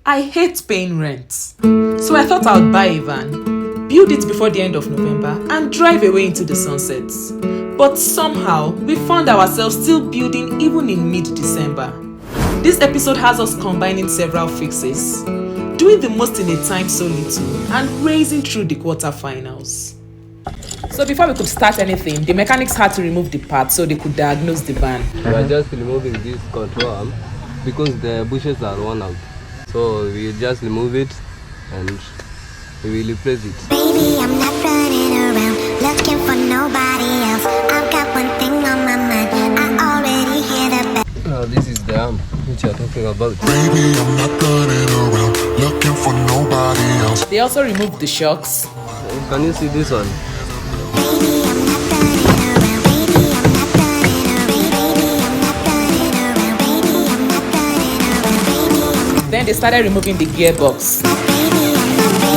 I hate paying rent. So I thought I would buy a van, build it before the end of November, and drive away into the sunsets. But somehow, we found ourselves still building even in mid-December. This episode has us combining several fixes, doing the most in a time so little, and racing through the quarterfinals. So before we could start anything, the mechanics had to remove the parts so they could diagnose the van. We are just removing this control arm because the bushes are worn out. So we just remove it and we will replace it. Baby, I'm not running around looking for nobody else. I've got one thing on my mind. I already hear the bell. This is the arm which you are talking about. Baby, I'm not running around looking for nobody else. They also removed the shocks. Can you see this one? Baby, I'm not running around. Baby, I'm not running around. Baby, I'm not running around. Baby, I'm not running around. Baby, I'm not. Then they started removing the gearbox. Baby, I'm not.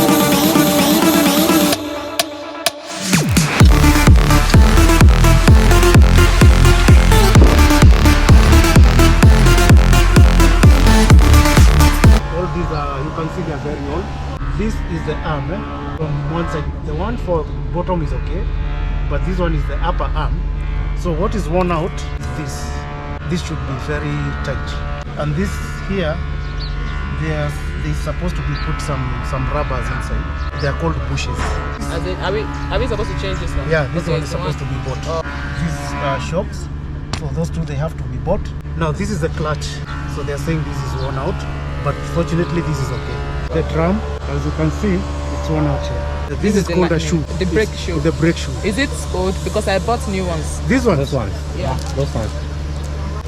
All these are, you can see they are very old. This is the arm from one side. The one for bottom is okay, but this one is the upper arm. So what is worn out is this. This should be very tight. And this here, they're supposed to be put some rubbers inside. They are called bushes. Are we supposed to change this one? Yeah, this one is supposed to be bought. These are shocks. So those two, they have to be bought. Now this is the clutch. So they're saying this is worn out, but fortunately this is okay. The drum, as you can see, it's worn out here. This is called a shoe. The brake shoe. The brake shoe. Is it old? Because I bought new ones. This one? This one. Yeah. This one.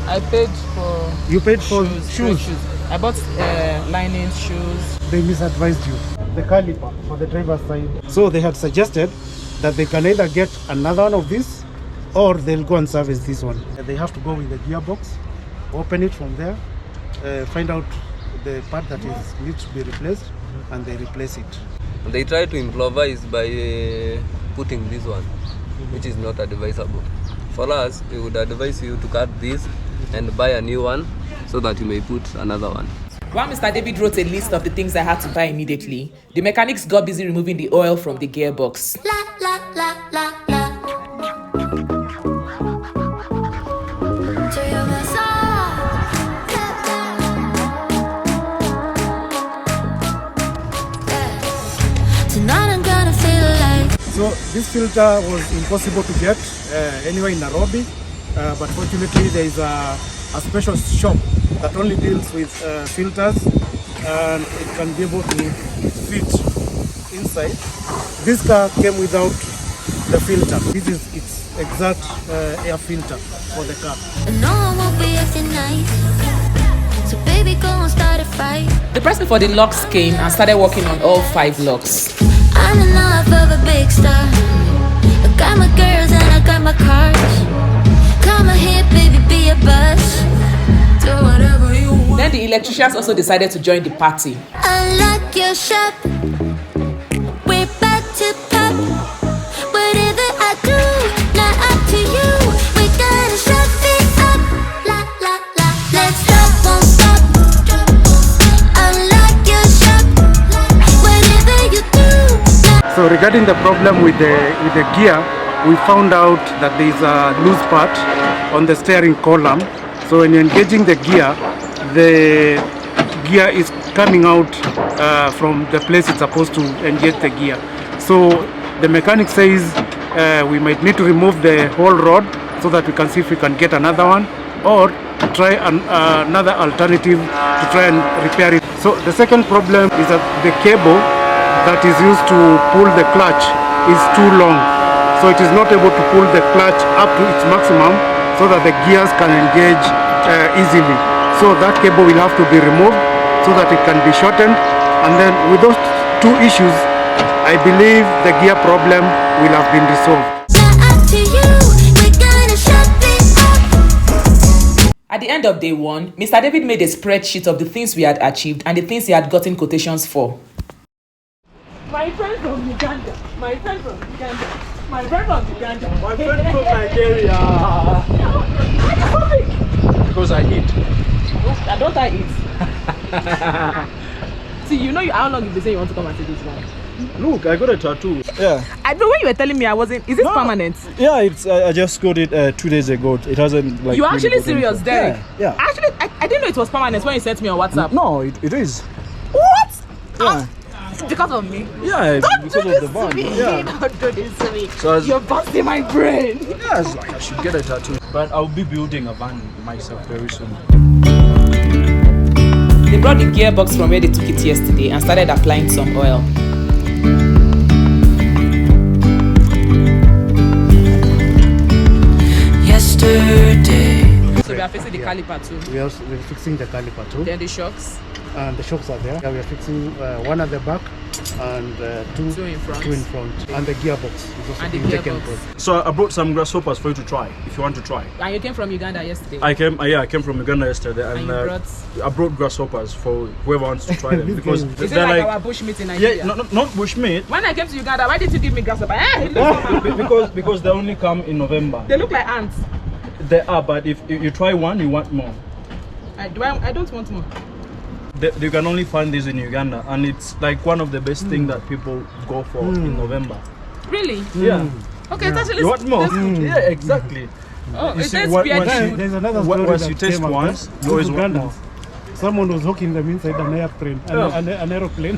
I paid for You paid for brake shoes. I bought linings, shoes. They misadvised you. The caliper for the driver's side. So they had suggested that they can either get another one of this or they'll go and service this one. They have to go with the gearbox, open it from there, find out the part that needs to be replaced, and they replace it. They try to improvise by putting this one, which is not advisable. For us, we would advise you to cut this and buy a new one so that you may put another one. While Mr. David wrote a list of the things I had to buy immediately, the mechanics got busy removing the oil from the gearbox. La la la la la. To your massage. Tonight I'm gonna feel like. So this filter was impossible to get anywhere in Nairobi, but fortunately there is a special shop that only deals with filters, and it can be able to fit inside. This car came without the filter. This is its exact air filter for the car. No one won't be acting nice. So baby, go and start a fight. The person for the locks came and started working on all 5 locks. I'm in love of a big star. I got my girls and I got my cars. Come on here, baby, be a buzz. Do whatever you want. Then the electricians also decided to join the party. Unlock your shop. We're back to pop. Whatever I do, not up to you. We gotta shut it up. La la la. Let's go, won't stop. Unlock your shop. Whatever you do. So regarding the problem with the gear, we found out that there is a loose part on the steering column. So when you're engaging the gear is coming out from the place it's supposed to engage the gear. So the mechanic says we might need to remove the whole rod so that we can see if we can get another one, or try another alternative to try and repair it. So the second problem is that the cable that is used to pull the clutch is too long. So it is not able to pull the clutch up to its maximum so that the gears can engage easily. So that cable will have to be removed so that it can be shortened. And then with those 2 issues, I believe the gear problem will have been resolved. At the end of day 1, Mr. David made a spreadsheet of the things we had achieved and the things he had gotten quotations for. My friend from Uganda. My friend from Uganda. My friend from Uganda. My friend from Nigeria. Why because I eat. Don't I eat? See, you know how long you've been saying you want to come and see this one? Look, I got a tattoo. Yeah. I know when you were telling me I wasn't. Is it permanent? Yeah, it's. I just got it 2 days ago. It hasn't like. You really actually gotten serious, for- Derek? Yeah. Actually, I didn't know it was permanent when you sent me on WhatsApp. No, it is. What? Yeah. Because of me? Yeah, it's Don't because do of this the van. to me. Yeah. Don't do this to me. So as- You're busting my brain. Yeah, it's like I should get a tattoo. But I'll be building a van myself very soon. They brought the gearbox from where they took it yesterday and started applying some oil. Yesterday. So we are fixing the caliper too. We're fixing the caliper too. Then the shocks. And the shocks are there. Yeah, we are fixing one at the back and Two in front. And the gearbox is also And the being taken gearbox. for. So I brought some grasshoppers for you to try, if you want to try. And you came from Uganda yesterday. I came from Uganda yesterday, and and you brought. I brought grasshoppers for whoever wants to try them because Is it they're like our bush meat in Nigeria? yeah, not bushmeat. When I came to Uganda, why didn't you give me grasshopper? Hey, it looks like because they only come in November. they look like ants. They are, but if you try one, you want more. I don't want more. You can only find this in Uganda, and it's like one of the best things that people go for in November. Really? Yeah. Okay, it's actually. You want more? Yeah, exactly. Oh, You it see, says once beard you- shoe. There's another Once story you that taste came up, once, eh? you always want Ugandans. more. Someone was hooking them inside an airplane, Yeah. an airplane.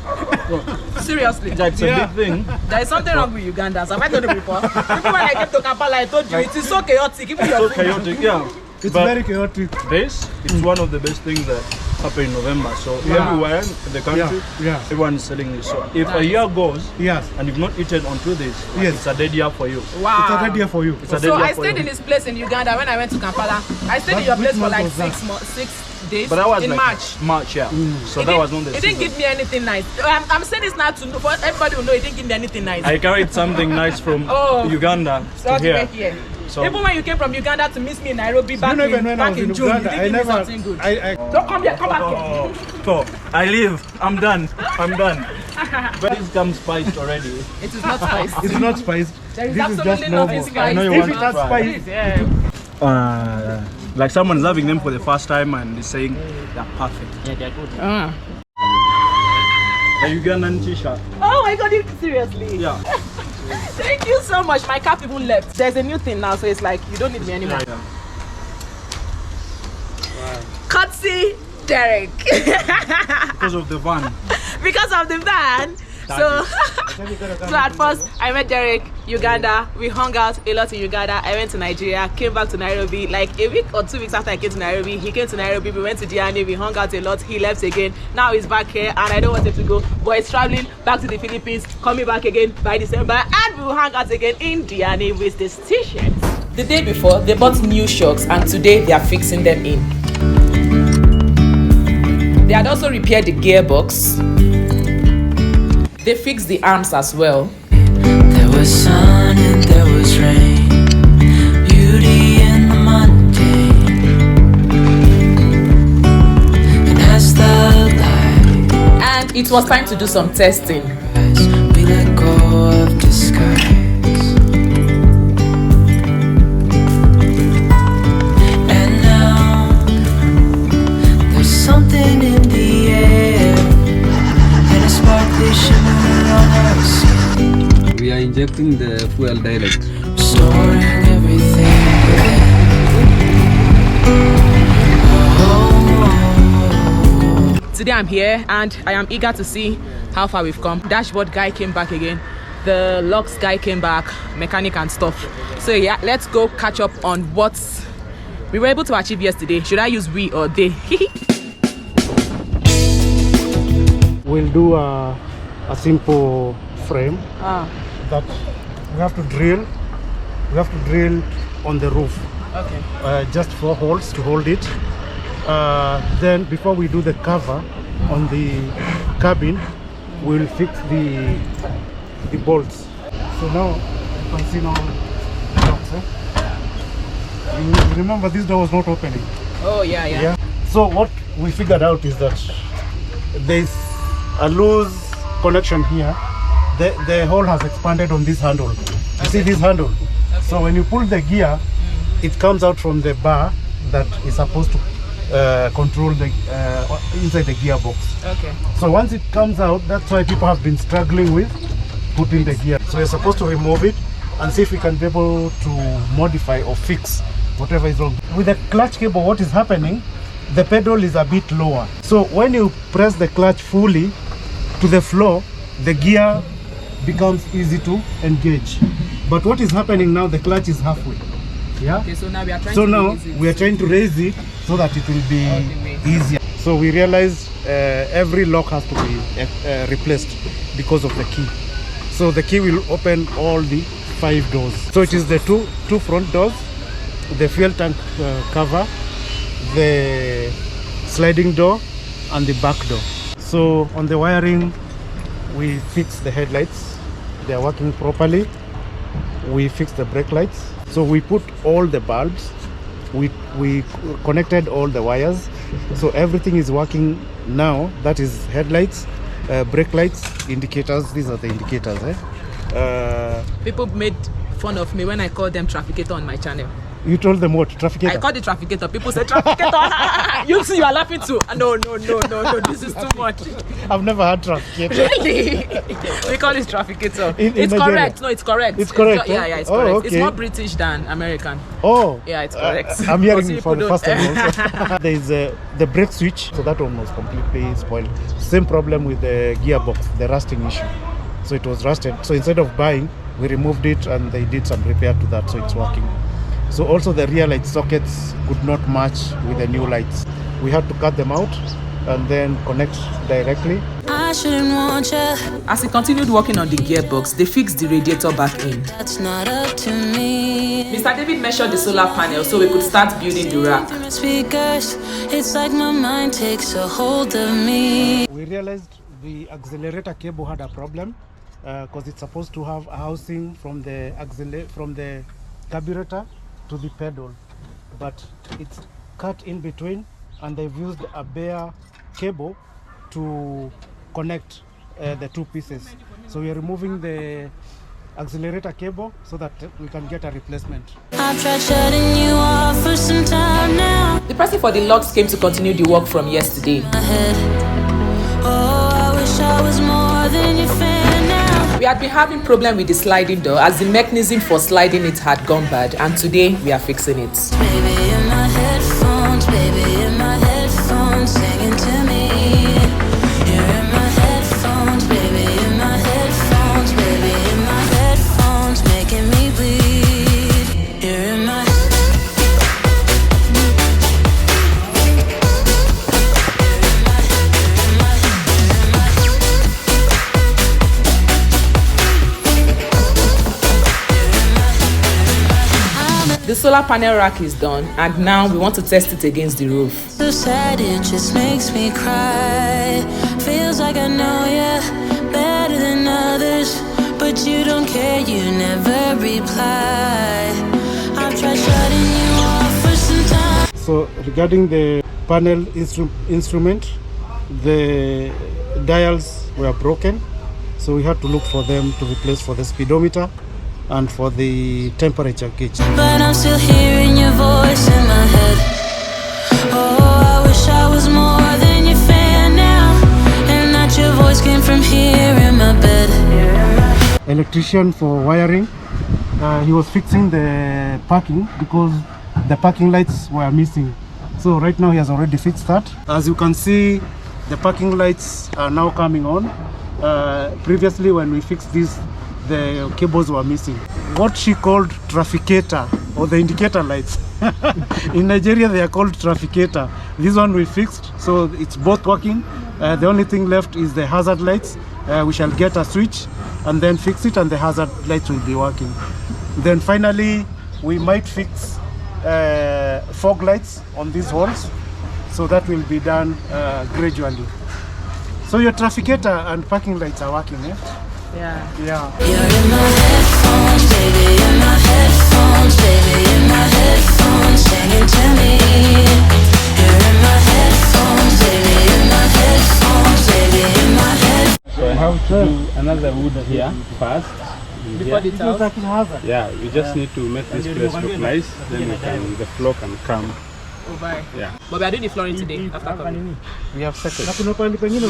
Seriously. It's a big thing. There is something wrong with Ugandans. Have I told you before? Even when I came to Kampala, I told you it is so chaotic. Even your So food. chaotic, yeah. It's But very chaotic. this, it's one of the best things that happen in November. So everywhere in the country, Yeah. everyone is selling this. So if a year goes Yes. and you've not eaten onto this, Yes. it's a dead year for you. Wow. It's a good idea for you. It's a dead So year I for stayed you. in this place in Uganda when I went to Kampala. I stayed in your Which place for month like was that? 6 days. But that was in like March. March, yeah. So It that didn't- was not the It didn't season. give me anything nice. I'm saying this now to know, for everybody will know it didn't give me anything nice. I carried something nice from Oh. Uganda So to to here. get here. So Even when you came from Uganda to miss me in Nairobi back, You know, even when I back was in in June, Uganda, you I didn't give me never. something good. I Don't come here, come back here. so I leave. I'm done. I'm done. But this comes spiced already. It is not spiced. It's not spiced. There is This is absolutely just nothing normal. spiced. I know you If want it to has try. spice, Yeah. Like someone's having them for the first time and is saying they're perfect. The Ugandan t-shirt. Oh my god, seriously? Yeah. Thank you so much. My cap even left. There's a new thing now, so it's like you don't need me anymore. Yeah. Cutsy Derek. Because of the van. Because of the van. So, so at first I met Derek, Uganda. We hung out a lot in Uganda. I went to Nigeria, came back to Nairobi. Like a week or 2 weeks after I came to Nairobi, he came to Nairobi. We went to Diani. We hung out a lot. He left again. Now he's back here, and I don't want him to go. But he's traveling back to the Philippines, coming back again by December, and we will hang out again in Diani with these t-shirts. The day before, they bought new shocks, and today they are fixing them in. They had also repaired the gearbox. They fixed the arms as well. There was sun and there was rain, beauty in the mundane. And as the light And it was time to do some testing. rise, we let go of disguise. And now there's something in the air, and a sparkly shimmer on our skin, We are injecting the fuel direct. restoring everything within. Today I'm here and I am eager to see how far we've come. Dashboard guy came back again. The locks guy came back, mechanic and stuff. So yeah, let's go catch up on what we were able to achieve yesterday. Should I use we or they? we'll do a simple frame that we have to drill. We have to drill on the roof. Okay. Just 4 holes to hold it. Then before we do the cover on the cabin, we'll fix the bolts. So now you can see now the locks, You remember this door was not opening. Oh yeah. So what we figured out is that there's a loose connection here. The hole has expanded on this handle. You see this handle? So when you pull the gear, it comes out from the bar that is supposed to control the inside the gearbox. Okay. So once it comes out, that's why people have been struggling with putting the gear. So we're supposed to remove it and see if we can be able to modify or fix whatever is wrong. With the clutch cable, what is happening, the pedal is a bit lower. So when you press the clutch fully to the floor, the gear becomes easy to engage. But what is happening now, the clutch is halfway. Yeah. Okay, so now we are trying So to now raise it. we are trying to raise it so that it will be All the way. easier. So we realized every lock has to be replaced because of the key. So the key will open all the 5 doors. So it is the two front doors, the fuel tank cover, the sliding door, and the back door. So on the wiring, we fixed the headlights. They are working properly. We fixed the brake lights. So we put all the bulbs. We connected all the wires. So everything is working now. That is headlights, brake lights, indicators. These are the indicators. People made fun of me when I called them trafficator on my channel. You told them what? Trafficator? I called it trafficator. People said trafficator. You see, you are laughing too. No. This is too much. I've never had trafficator. Really? We call it trafficator. In It's Nigeria? correct. No, it's correct. It's correct, Yeah, huh? it's Oh, correct. okay. It's more British than American. Oh. Yeah, it's correct. I'm hearing Because for the people first time also. There is the brake switch, so that one was completely spoiled. Same problem with the gearbox, the rusting issue. So it was rusted. So instead of buying, we removed it and they did some repair to that, so it's working. So also the rear light sockets could not match with the new lights. We had to cut them out and then connect directly. I shouldn't want you. As he continued working on the gearbox, they fixed the radiator back in. That's not up to me. Mr. David measured the solar panel so we could start building the rack. Speakers, it's like my mind takes a hold of me. We realized the accelerator cable had a problem because it's supposed to have a housing from the carburetor to the pedal, but it's cut in between and they've used a bare cable to connect the two pieces. So we are removing the accelerator cable so that we can get a replacement. I've tried shutting you off for some time now. The person for the locks came to continue the work from yesterday. My head. Oh, I wish I was more than your fan now. We had been having problem with the sliding door as the mechanism for sliding it had gone bad, and today we are fixing it. Baby, in my headphones, baby, in my headphones, singing to me. You're in my headphones, baby, in my headphones, baby, in my headphones, making me bleed. You're in my The solar panel rack is done, and now we want to test it against the roof. so sad, it just makes me cry. Feels like I know you better than others, but you don't care, you never reply. I've tried shutting you off for some time. So regarding the panel instrument, the dials were broken, so we had to look for them to replace for the speedometer and for the temperature gauge. But I'm still hearing your voice in my head. Oh, I wish I was more than your fan now, and that your voice came from here in my bed. Electrician for wiring, he was fixing the parking because the parking lights were missing. So right now he has already fixed that. As you can see, the parking lights are now coming on. Previously when we fixed this, the cables were missing. What she called trafficator, or the indicator lights. In Nigeria they are called trafficator. This one we fixed, so it's both working. The only thing left is the hazard lights. We shall get a switch and then fix it, and the hazard lights will be working. Then finally we might fix fog lights on these walls, so that will be done gradually. So your trafficator and parking lights are working, eh? Yeah. Yeah. You're in my headphones, baby, in my headphones, baby, in my headphones, singing to me. You're in my headphones, baby, in my headphones, baby, in my headphones. So I have to do another wood here first. Before the tiles. Yeah, we just need to make this place look nice, then the floor can come Oh, bye. Yeah. But we are doing the flooring today after coming. We have started.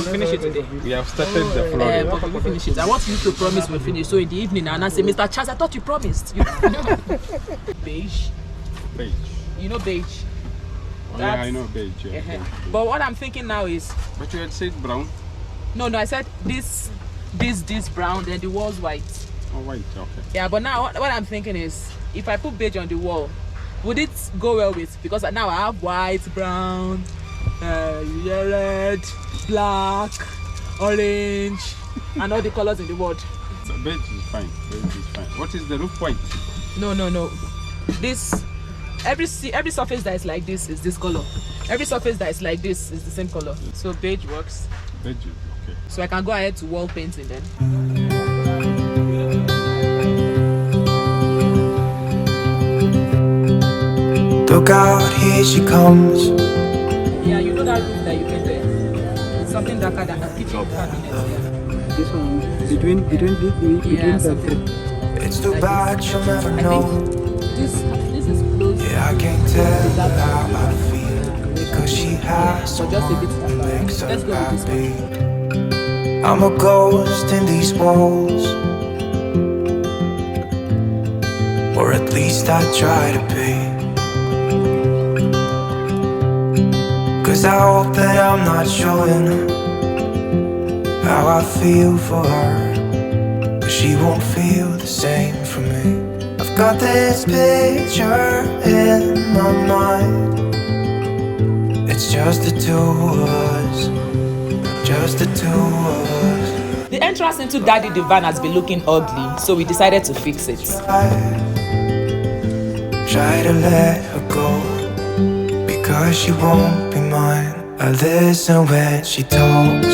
Finish it today. We have started the flooring. But we finish it. I want you to promise we'll finish. So in the evening, and I say, Mr. Charles, I thought you promised. Beige. Beige. You know beige. Oh, yeah, I know beige. Yeah. But what I'm thinking now is, But you had said brown. no, I said this brown, then the wall's white. Oh, white. Okay. Yeah, but now what I'm thinking is, if I put beige on the wall, would it go well with? Because now I have white, brown, red, black, orange, and all the colors in the world. So beige is fine. Beige is fine. What is the roof white? No. This every surface that is like this is this color. Every surface that is like this is the same color. So beige works. Beige. Okay. So I can go ahead to wall painting then. Look out, here she comes. Yeah, you know that room that you painted. It's something darker than a kitchen cabinet. Yeah. This one, between Yeah, something. It's too bad she'll never I know. think this is close. Yeah, I can't tell her how I feel, because she has So just a bit someone who makes her Let's go with this one. happy. I'm a ghost in these walls, or at least I try to be. 'Cause I hope that I'm not showing how I feel for her, but she won't feel the same for me. I've got this picture in my mind. It's just the two of us, just the two of us. The entrance into Daddy the van has been looking ugly, so we decided to fix it. Try to let her go, because she won't be mine. I listen when she talks,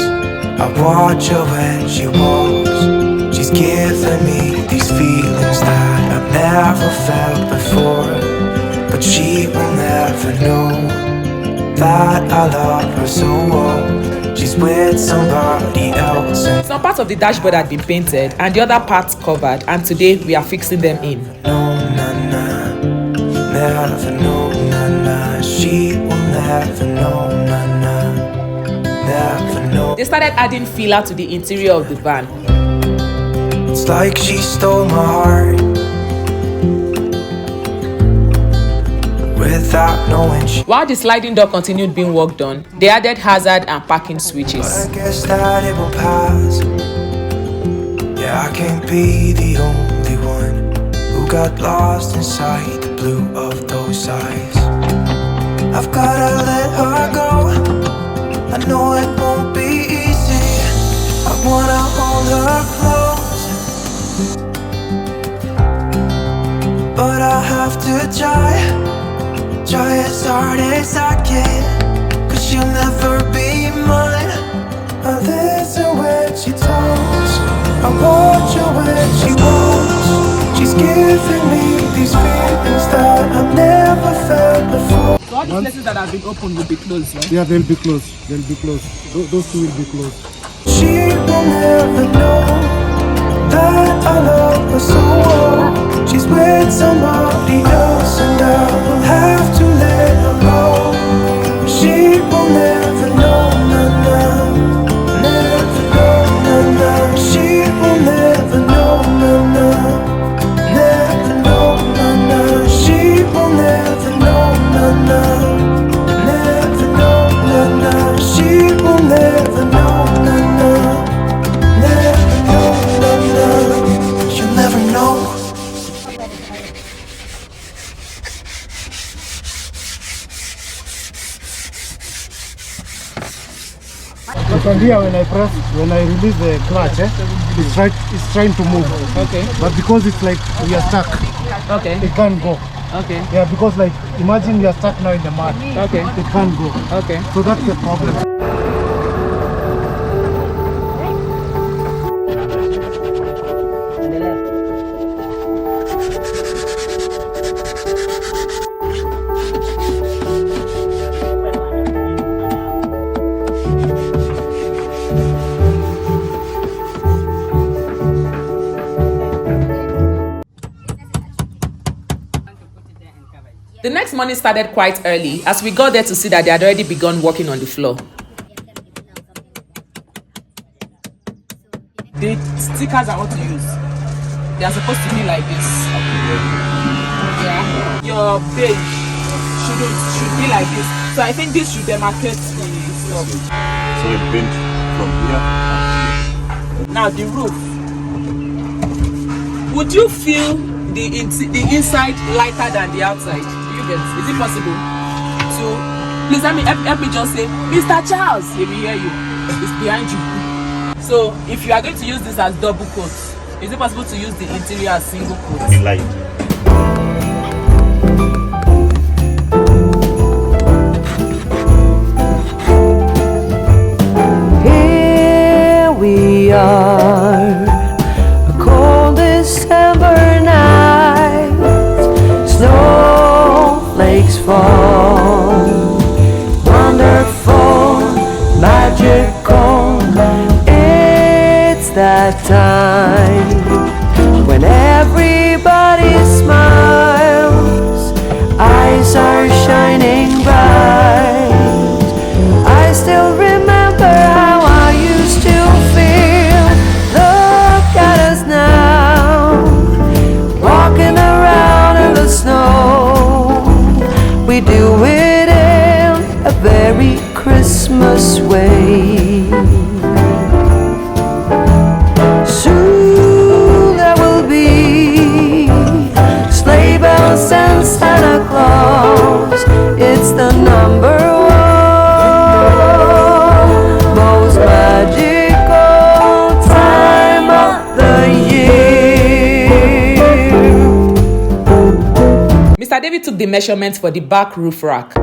I watch her when she walks. She's giving me these feelings that I've never felt before, but she will never know that I love her so well. She's with somebody else, and Some parts of the dashboard had been painted and the other parts covered, and today we are fixing them in. no, never know, she will never know, never know. They started adding filler to the interior of the van. It's like she stole my heart without knowing she. While the sliding door continued being worked on, they added hazard and parking switches. I guess that it will pass. Yeah, I can't be the only one who got lost inside the blue of those eyes. I've gotta let her go, I know it won't be easy. I wanna hold her close, but I have to try as hard as I can, 'cause she'll never be mine. I listen when she talks, I watch her when she walks. She's giving me these feelings that I've never felt before. So all the places that have been opened will be closed, right? Yeah, they'll be closed. Those two will be closed. She will never know that I love her so well. She's with somebody else, and I will have to let her go. She will never know, never know, she will never know, never know, she will never know, never know, she will never know, never know, she'll never know. You can hear when I release the clutch, it's trying to move. Okay. But because it's like we are stuck, Okay. it can't go. Okay. Yeah, because like imagine we are stuck now in the mud. Okay. It can't go. Okay. So that's the problem. The next next morning started quite early as we got there to see that they had already begun working on the floor. The stickers I want to use, they are supposed to be like this. Yeah, your page should be like this. So I think this should demarcate the stuff. So it bent from here up to here. Now the roof. Would you feel the inside lighter than the outside? You get? Is it possible to? Please help me just say, Mr. Charles. He will hear you. It's behind you. So if you are going to use this as double coat, is it possible to use the interior as single coat? The light. Here we are, a cold December night, snowflakes fall, wonderful, magical. It's that time when everybody smiles, eyes are shining bright. I still remember how I used to feel. Look at us now, walking around in the snow. We do it in a very Christmas way. Soon there will be sleigh bells and Santa Claus. It's the number one most magical time of the year. Mr. David took the measurements for the back roof rack.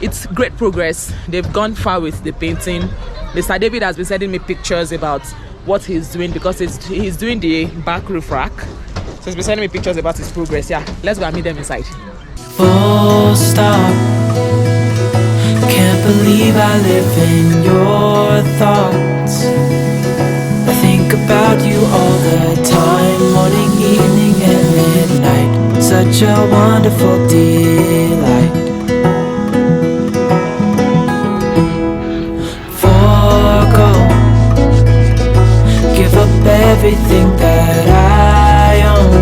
It's great progress. They've gone far with the painting. Mr. David has been sending me pictures about what he's doing because he's doing the back roof rack. So he's been sending me pictures about his progress. Yeah, let's go and meet them inside. Full stop. Can't believe I live in your thoughts. I think about you all the time, morning, evening, and midnight. Such a wonderful delight. For everything that I own.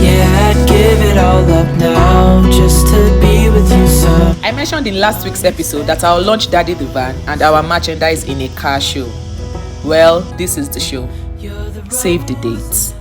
Yeah, I'd give it all up now just to be with you, so. I mentioned in last week's episode that I'll launch Daddy the Van and our merchandise in a car show. Well, this is the show. Save the dates.